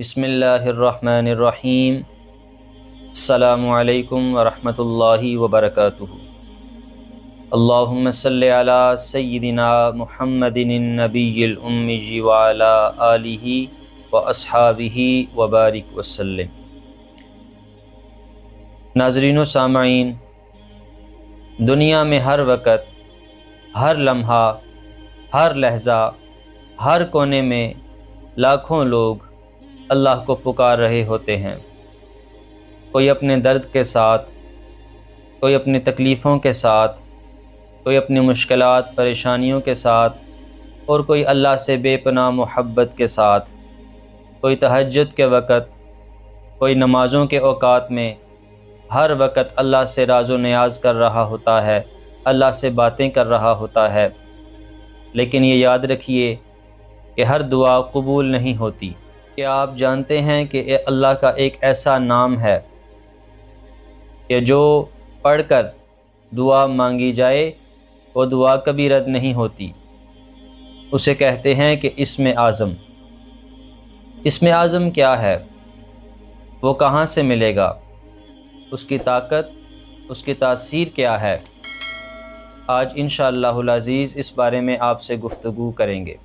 بسم اللہ الرحمن الرحیم۔ السلام علیکم ورحمۃ اللہ وبرکاتہ۔ اللہم صلی علی سیدنا محمد النبی الأمی وعلی آلہ واصحابہ وبارک وسلم۔ ناظرین و سامعین، دنیا میں ہر وقت، ہر لمحہ، ہر لحظہ، ہر کونے میں لاکھوں لوگ اللہ کو پکار رہے ہوتے ہیں۔ کوئی اپنے درد کے ساتھ، کوئی اپنی تکلیفوں کے ساتھ، کوئی اپنی مشکلات پریشانیوں کے ساتھ، اور کوئی اللہ سے بے پناہ محبت کے ساتھ۔ کوئی تہجد کے وقت، کوئی نمازوں کے اوقات میں ہر وقت اللہ سے راز و نیاز کر رہا ہوتا ہے، اللہ سے باتیں کر رہا ہوتا ہے۔ لیکن یہ یاد رکھیے کہ ہر دعا قبول نہیں ہوتی۔ کیا آپ جانتے ہیں کہ اللہ کا ایک ایسا نام ہے کہ جو پڑھ کر دعا مانگی جائے وہ دعا کبھی رد نہیں ہوتی؟ اسے کہتے ہیں کہ اسم اعظم۔ اسم اعظم کیا ہے؟ وہ کہاں سے ملے گا؟ اس کی طاقت، اس کی تاثیر کیا ہے؟ آج انشاءاللہ العزیز اس بارے میں آپ سے گفتگو کریں گے۔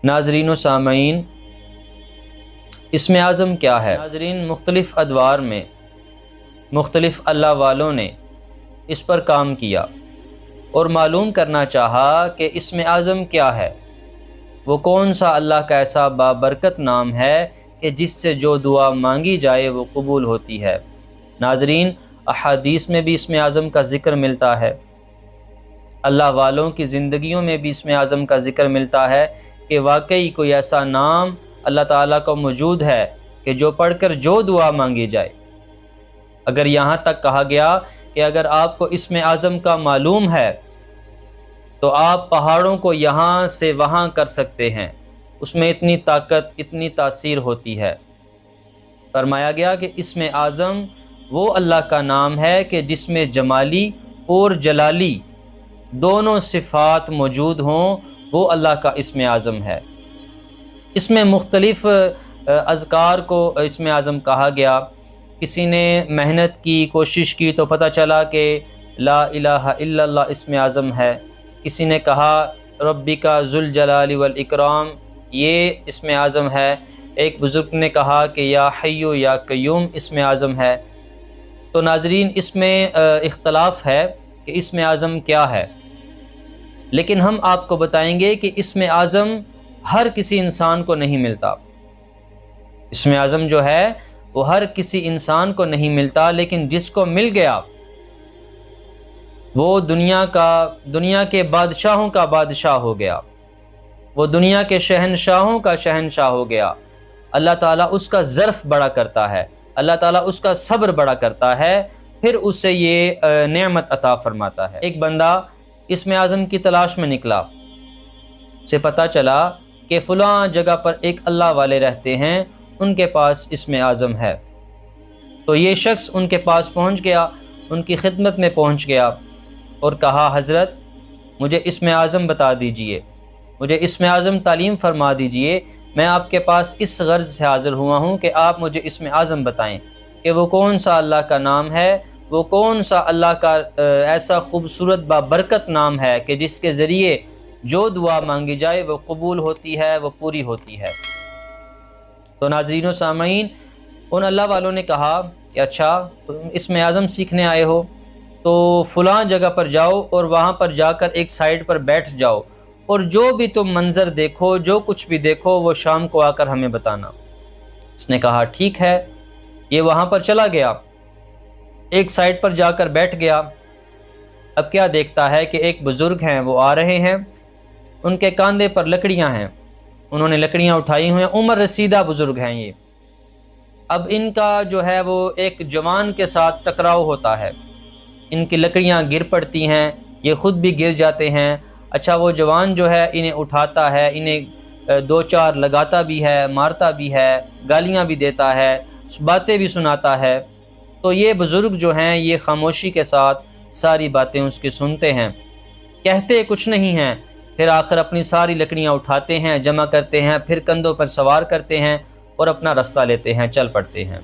ناظرین و سامعین، اسم اعظم کیا ہے؟ ناظرین، مختلف ادوار میں مختلف اللہ والوں نے اس پر کام کیا اور معلوم کرنا چاہا کہ اسم اعظم کیا ہے، وہ کون سا اللہ کا ایسا بابرکت نام ہے کہ جس سے جو دعا مانگی جائے وہ قبول ہوتی ہے۔ ناظرین، احادیث میں بھی اسم اعظم کا ذکر ملتا ہے، اللہ والوں کی زندگیوں میں بھی اسم اعظم کا ذکر ملتا ہے کہ واقعی کوئی ایسا نام اللہ تعالیٰ کو موجود ہے کہ جو پڑھ کر جو دعا مانگی جائے۔ اگر یہاں تک کہا گیا کہ اگر آپ کو اسم اعظم کا معلوم ہے تو آپ پہاڑوں کو یہاں سے وہاں کر سکتے ہیں، اس میں اتنی طاقت، اتنی تاثیر ہوتی ہے۔ فرمایا گیا کہ اسم اعظم وہ اللہ کا نام ہے کہ جس میں جمالی اور جلالی دونوں صفات موجود ہوں، وہ اللہ کا اسم اعظم ہے۔ اس میں مختلف اذکار کو اسم اعظم کہا گیا۔ کسی نے محنت کی، کوشش کی تو پتہ چلا کہ لا الہ الا اللہ اسم اعظم ہے۔ کسی نے کہا ربک ذوالجلال والاکرام، یہ اسم اعظم ہے۔ ایک بزرگ نے کہا کہ یا حی یا قیوم اسم اعظم ہے۔ تو ناظرین، اس میں اختلاف ہے کہ اسم اعظم کیا ہے، لیکن ہم آپ کو بتائیں گے کہ اسم اعظم ہر کسی انسان کو نہیں ملتا۔ اسم اعظم جو ہے وہ ہر کسی انسان کو نہیں ملتا، لیکن جس کو مل گیا وہ دنیا کے بادشاہوں کا بادشاہ ہو گیا، وہ دنیا کے شہنشاہوں کا شہنشاہ ہو گیا۔ اللہ تعالیٰ اس کا ظرف بڑا کرتا ہے، اللہ تعالیٰ اس کا صبر بڑا کرتا ہے، پھر اسے یہ نعمت عطا فرماتا ہے۔ ایک بندہ اسم اعظم کی تلاش میں نکلا، سے پتہ چلا کہ فلاں جگہ پر ایک اللہ والے رہتے ہیں، ان کے پاس اسم اعظم ہے۔ تو یہ شخص ان کے پاس پہنچ گیا، ان کی خدمت میں پہنچ گیا اور کہا حضرت مجھے اسم اعظم بتا دیجئے، مجھے اسم اعظم تعلیم فرما دیجئے، میں آپ کے پاس اس غرض سے حاضر ہوا ہوں کہ آپ مجھے اسم اعظم بتائیں کہ وہ کون سا اللہ کا نام ہے، وہ کون سا اللہ کا ایسا خوبصورت بابرکت نام ہے کہ جس کے ذریعے جو دعا مانگی جائے وہ قبول ہوتی ہے، وہ پوری ہوتی ہے۔ تو ناظرین و سامعین، ان اللہ والوں نے کہا کہ اچھا تم اسم اعظم سیکھنے آئے ہو تو فلاں جگہ پر جاؤ اور وہاں پر جا کر ایک سائڈ پر بیٹھ جاؤ، اور جو بھی تم منظر دیکھو، جو کچھ بھی دیکھو، وہ شام کو آ کر ہمیں بتانا۔ اس نے کہا ٹھیک ہے۔ یہ وہاں پر چلا گیا، ایک سائڈ پر جا کر بیٹھ گیا۔ اب کیا دیکھتا ہے کہ ایک بزرگ ہیں، وہ آ رہے ہیں، ان کے کاندھے پر لکڑیاں ہیں، انہوں نے لکڑیاں اٹھائی ہوئی ہیں، عمر رسیدہ بزرگ ہیں یہ۔ اب ان کا جو ہے وہ ایک جوان کے ساتھ ٹکراؤ ہوتا ہے، ان کی لکڑیاں گر پڑتی ہیں، یہ خود بھی گر جاتے ہیں۔ اچھا وہ جوان جو ہے انہیں اٹھاتا ہے، انہیں دو چار لگاتا بھی ہے، مارتا بھی ہے، گالیاں بھی دیتا ہے، باتیں بھی سناتا ہے۔ تو یہ بزرگ جو ہیں یہ خاموشی کے ساتھ ساری باتیں اس کی سنتے ہیں، کہتے کچھ نہیں ہیں۔ پھر آخر اپنی ساری لکڑیاں اٹھاتے ہیں، جمع کرتے ہیں، پھر کندھوں پر سوار کرتے ہیں اور اپنا راستہ لیتے ہیں، چل پڑتے ہیں۔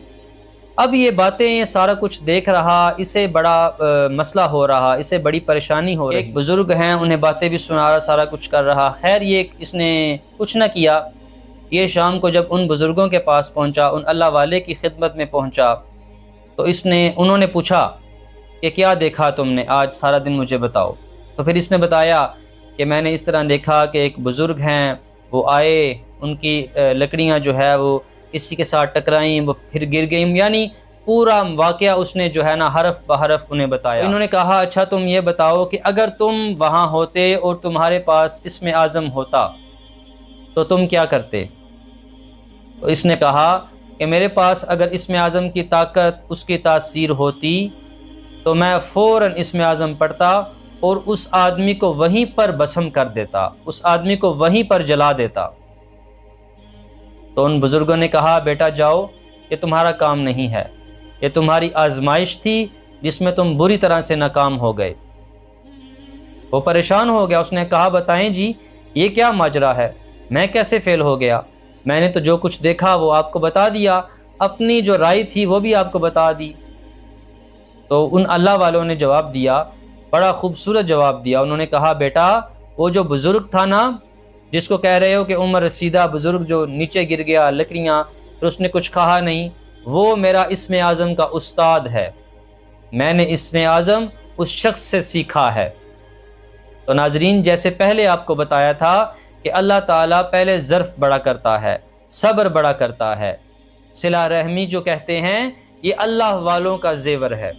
اب یہ باتیں، یہ سارا کچھ دیکھ رہا، اسے بڑا مسئلہ ہو رہا، اسے بڑی پریشانی ہو رہی۔ ایک بزرگ ہیں، انہیں باتیں بھی سنا رہا، سارا کچھ کر رہا۔ خیر یہ اس نے کچھ نہ کیا۔ یہ شام کو جب ان بزرگوں کے پاس پہنچا، ان اللہ والے کی خدمت میں پہنچا، تو انہوں نے پوچھا کہ کیا دیکھا تم نے آج سارا دن، مجھے بتاؤ۔ تو پھر اس نے بتایا کہ میں نے اس طرح دیکھا کہ ایک بزرگ ہیں، وہ آئے، ان کی لکڑیاں جو ہے وہ کسی کے ساتھ ٹکرائیں، وہ پھر گر گئیں، یعنی پورا واقعہ اس نے جو ہے نا حرف بحرف انہیں بتایا۔ انہوں نے کہا اچھا تم یہ بتاؤ کہ اگر تم وہاں ہوتے اور تمہارے پاس اسم اعظم ہوتا تو تم کیا کرتے؟ تو اس نے کہا کہ میرے پاس اگر اسم اعظم کی طاقت، اس کی تاثیر ہوتی تو میں فوراً اسم اعظم پڑھتا اور اس آدمی کو وہیں پر بسم کر دیتا، اس آدمی کو وہیں پر جلا دیتا۔ تو ان بزرگوں نے کہا بیٹا جاؤ، یہ تمہارا کام نہیں ہے، یہ تمہاری آزمائش تھی جس میں تم بری طرح سے ناکام ہو گئے۔ وہ پریشان ہو گیا، اس نے کہا بتائیں جی یہ کیا ماجرا ہے، میں کیسے فیل ہو گیا؟ میں نے تو جو کچھ دیکھا وہ آپ کو بتا دیا، اپنی جو رائے تھی وہ بھی آپ کو بتا دی۔ تو ان اللہ والوں نے جواب دیا، بڑا خوبصورت جواب دیا۔ انہوں نے کہا بیٹا وہ جو بزرگ تھا نا، جس کو کہہ رہے ہو کہ عمر رسیدہ بزرگ جو نیچے گر گیا لکڑیاں، پھر اس نے کچھ کہا نہیں، وہ میرا اسم اعظم کا استاد ہے، میں نے اسم اعظم اس شخص سے سیکھا ہے۔ تو ناظرین جیسے پہلے آپ کو بتایا تھا کہ اللہ تعالیٰ پہلے ظرف بڑا کرتا ہے، صبر بڑا کرتا ہے، صلہ رحمی جو کہتے ہیں یہ اللہ والوں کا زیور ہے۔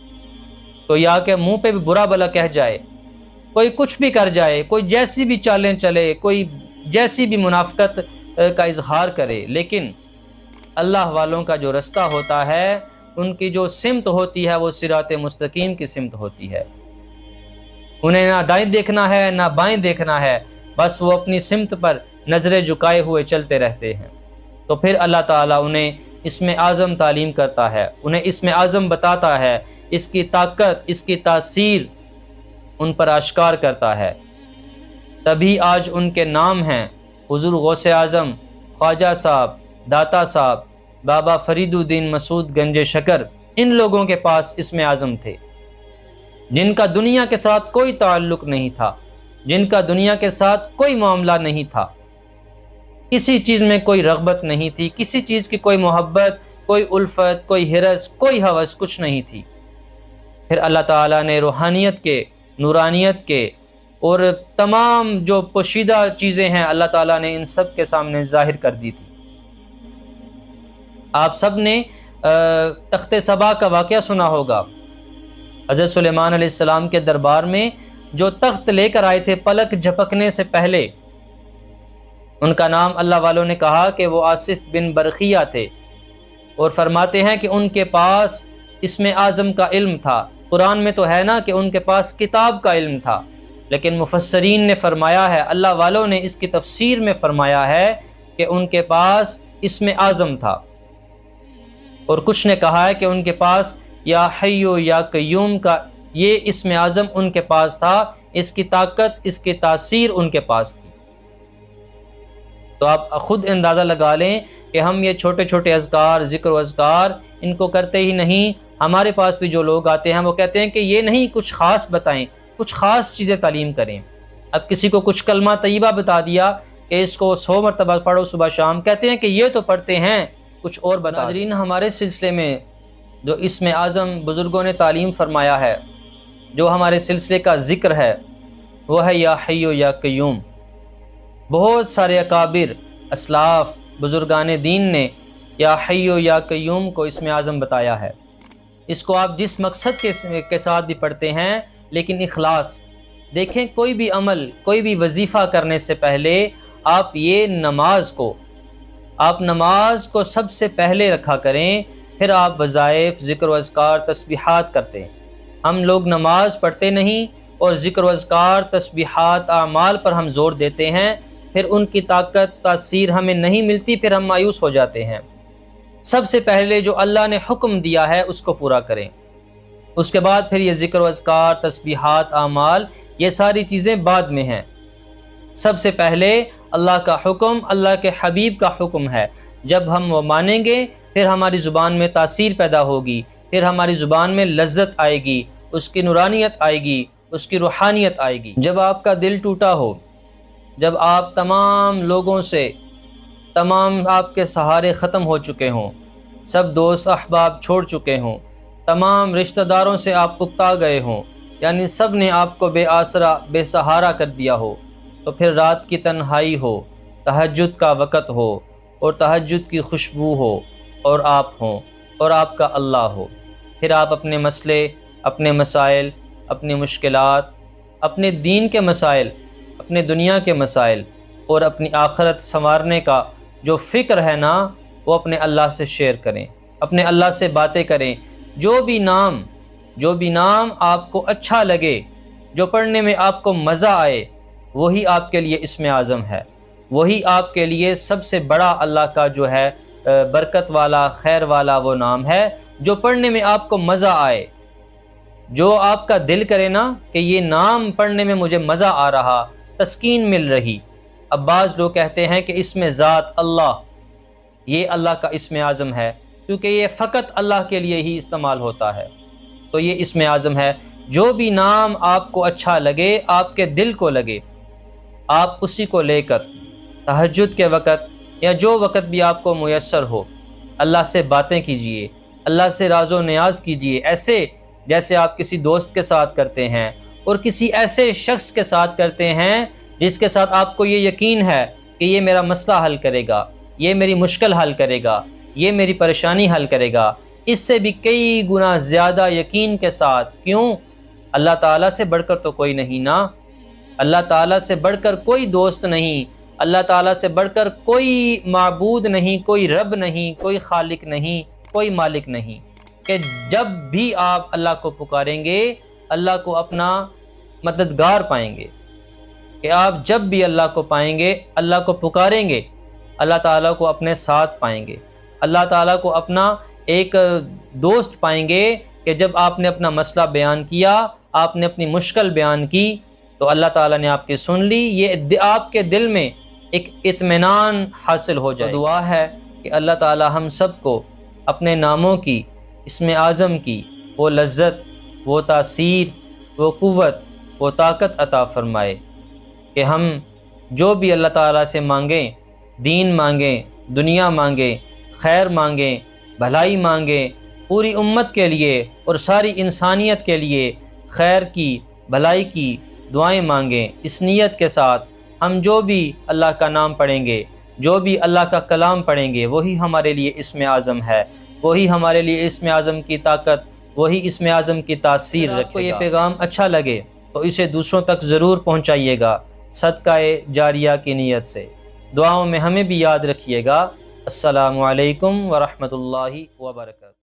تو یا کہ منہ پہ بھی برا بلا کہہ جائے، کوئی کچھ بھی کر جائے، کوئی جیسی بھی چالیں چلے، کوئی جیسی بھی منافقت کا اظہار کرے، لیکن اللہ والوں کا جو رستہ ہوتا ہے، ان کی جو سمت ہوتی ہے وہ صراط مستقیم کی سمت ہوتی ہے۔ انہیں نہ دائیں دیکھنا ہے نہ بائیں دیکھنا ہے، بس وہ اپنی سمت پر نظریں جھکائے ہوئے چلتے رہتے ہیں۔ تو پھر اللہ تعالیٰ انہیں اسم اعظم تعلیم کرتا ہے، انہیں اسم اعظم بتاتا ہے، اس کی طاقت، اس کی تاثیر ان پر آشکار کرتا ہے۔ تبھی آج ان کے نام ہیں حضور غوث اعظم، خواجہ صاحب، داتا صاحب، بابا فرید الدین مسعود گنج شکر۔ ان لوگوں کے پاس اسم اعظم تھے، جن کا دنیا کے ساتھ کوئی تعلق نہیں تھا، جن کا دنیا کے ساتھ کوئی معاملہ نہیں تھا، کسی چیز میں کوئی رغبت نہیں تھی، کسی چیز کی کوئی محبت، کوئی الفت، کوئی ہرس، کوئی ہوس، کچھ نہیں تھی۔ پھر اللہ تعالیٰ نے روحانیت کے، نورانیت کے اور تمام جو پوشیدہ چیزیں ہیں اللہ تعالیٰ نے ان سب کے سامنے ظاہر کر دی تھی۔ آپ سب نے تخت سبا کا واقعہ سنا ہوگا۔ حضرت سلیمان علیہ السلام کے دربار میں جو تخت لے کر آئے تھے پلک جھپکنے سے پہلے، ان کا نام اللہ والوں نے کہا کہ وہ آصف بن برقیہ تھے، اور فرماتے ہیں کہ ان کے پاس اسم اعظم کا علم تھا۔ قرآن میں تو ہے نا کہ ان کے پاس کتاب کا علم تھا، لیکن مفسرین نے فرمایا ہے، اللہ والوں نے اس کی تفسیر میں فرمایا ہے کہ ان کے پاس اسم اعظم تھا، اور کچھ نے کہا ہے کہ ان کے پاس یا حیو یا قیوم کا یہ اسم اعظم ان کے پاس تھا، اس کی طاقت، اس کی تاثیر ان کے پاس تھی۔ تو آپ خود اندازہ لگا لیں کہ ہم یہ چھوٹے چھوٹے اذکار، ذکر و اذکار ان کو کرتے ہی نہیں۔ ہمارے پاس بھی جو لوگ آتے ہیں وہ کہتے ہیں کہ یہ نہیں، کچھ خاص بتائیں، کچھ خاص چیزیں تعلیم کریں۔ اب کسی کو کچھ کلمہ طیبہ بتا دیا کہ اس کو 100 مرتبہ پڑھو صبح شام، کہتے ہیں کہ یہ تو پڑھتے ہیں، کچھ اور بتا۔ ناظرین ہمارے سلسلے میں جو اسم اعظم بزرگوں نے تعلیم فرمایا ہے، جو ہمارے سلسلے کا ذکر ہے، وہ ہے یا حیو یا قیوم۔ بہت سارے اکابر، اسلاف، بزرگان دین نے یا حیو یا قیوم کو اسم اعظم بتایا ہے۔ اس کو آپ جس مقصد کے ساتھ بھی پڑھتے ہیں، لیکن اخلاص دیکھیں، کوئی بھی عمل، کوئی بھی وظیفہ کرنے سے پہلے آپ یہ نماز کو سب سے پہلے رکھا کریں، پھر آپ وظائف، ذکر و اذکار، تسبیحات کرتے ہیں۔ ہم لوگ نماز پڑھتے نہیں اور ذکر و اذکار، تسبیحات، اعمال پر ہم زور دیتے ہیں، پھر ان کی طاقت، تاثیر ہمیں نہیں ملتی، پھر ہم مایوس ہو جاتے ہیں۔ سب سے پہلے جو اللہ نے حکم دیا ہے اس کو پورا کریں، اس کے بعد پھر یہ ذکر و اذکار، تسبیحات، اعمال، یہ ساری چیزیں بعد میں ہیں۔ سب سے پہلے اللہ کا حکم، اللہ کے حبیب کا حکم ہے۔ جب ہم وہ مانیں گے پھر ہماری زبان میں تاثیر پیدا ہوگی، پھر ہماری زبان میں لذت آئے گی، اس کی نورانیت آئے گی، اس کی روحانیت آئے گی۔ جب آپ کا دل ٹوٹا ہو، جب آپ تمام لوگوں سے، تمام آپ کے سہارے ختم ہو چکے ہوں، سب دوست احباب چھوڑ چکے ہوں، تمام رشتہ داروں سے آپ اکتا گئے ہوں، یعنی سب نے آپ کو بے آسرا، بے سہارا کر دیا ہو، تو پھر رات کی تنہائی ہو، تہجد کا وقت ہو اور تہجد کی خوشبو ہو اور آپ ہوں اور آپ کا اللہ ہو، پھر آپ اپنے مسئلے، اپنے مسائل، اپنی مشکلات، اپنے دین کے مسائل، اپنے دنیا کے مسائل اور اپنی آخرت سنوارنے کا جو فکر ہے نا، وہ اپنے اللہ سے شیئر کریں، اپنے اللہ سے باتیں کریں۔ جو بھی نام آپ کو اچھا لگے، جو پڑھنے میں آپ کو مزہ آئے، وہی آپ کے لیے اسم اعظم ہے، وہی آپ کے لیے سب سے بڑا اللہ کا جو ہے برکت والا، خیر والا وہ نام ہے، جو پڑھنے میں آپ کو مزہ آئے، جو آپ کا دل کرے نا کہ یہ نام پڑھنے میں مجھے مزہ آ رہا، تسکین مل رہی۔ اب بعض لوگ کہتے ہیں کہ اسم ذات اللہ، یہ اللہ کا اسم اعظم ہے، کیونکہ یہ فقط اللہ کے لیے ہی استعمال ہوتا ہے، تو یہ اسم اعظم ہے۔ جو بھی نام آپ کو اچھا لگے، آپ کے دل کو لگے، آپ اسی کو لے کر تہجد کے وقت یا جو وقت بھی آپ کو میسر ہو، اللہ سے باتیں کیجئے، اللہ سے راز و نیاز کیجئے، ایسے جیسے آپ کسی دوست کے ساتھ کرتے ہیں اور کسی ایسے شخص کے ساتھ کرتے ہیں جس کے ساتھ آپ کو یہ یقین ہے کہ یہ میرا مسئلہ حل کرے گا، یہ میری مشکل حل کرے گا، یہ میری پریشانی حل کرے گا، اس سے بھی کئی گنا زیادہ یقین کے ساتھ۔ کیوں؟ اللہ تعالیٰ سے بڑھ کر تو کوئی نہیں نا، اللہ تعالیٰ سے بڑھ کر کوئی دوست نہیں، اللہ تعالیٰ سے بڑھ کر کوئی معبود نہیں، کوئی رب نہیں، کوئی خالق نہیں، کوئی مالک نہیں، کہ جب بھی آپ اللہ کو پکاریں گے، اللہ کو اپنا مددگار پائیں گے، کہ آپ جب بھی اللہ کو پائیں گے، اللہ کو پکاریں گے، اللہ تعالیٰ کو اپنے ساتھ پائیں گے، اللہ تعالیٰ کو اپنا ایک دوست پائیں گے، کہ جب آپ نے اپنا مسئلہ بیان کیا، آپ نے اپنی مشکل بیان کی، تو اللہ تعالیٰ نے آپ کی سن لی، یہ آپ کے دل میں ایک اطمینان حاصل ہو جائے۔ دعا ہے کہ اللہ تعالیٰ ہم سب کو اپنے ناموں کی، اسم اعظم کی وہ لذت، وہ تاثیر، وہ قوت، وہ طاقت عطا فرمائے، کہ ہم جو بھی اللہ تعالیٰ سے مانگیں، دین مانگیں، دنیا مانگیں، خیر مانگیں، بھلائی مانگیں، پوری امت کے لیے اور ساری انسانیت کے لیے خیر کی، بھلائی کی دعائیں مانگیں۔ اس نیت کے ساتھ ہم جو بھی اللہ کا نام پڑھیں گے، جو بھی اللہ کا کلام پڑھیں گے، وہی ہمارے لیے اسم اعظم ہے، وہی ہمارے لیے اسم اعظم کی طاقت، وہی اسم اعظم کی تاثیر رکھے گا۔ آپ کو یہ پیغام اچھا لگے تو اسے دوسروں تک ضرور پہنچائیے گا، صدقہ جاریہ کی نیت سے۔ دعاؤں میں ہمیں بھی یاد رکھیے گا۔ السلام علیکم ورحمۃ اللہ وبرکاتہ۔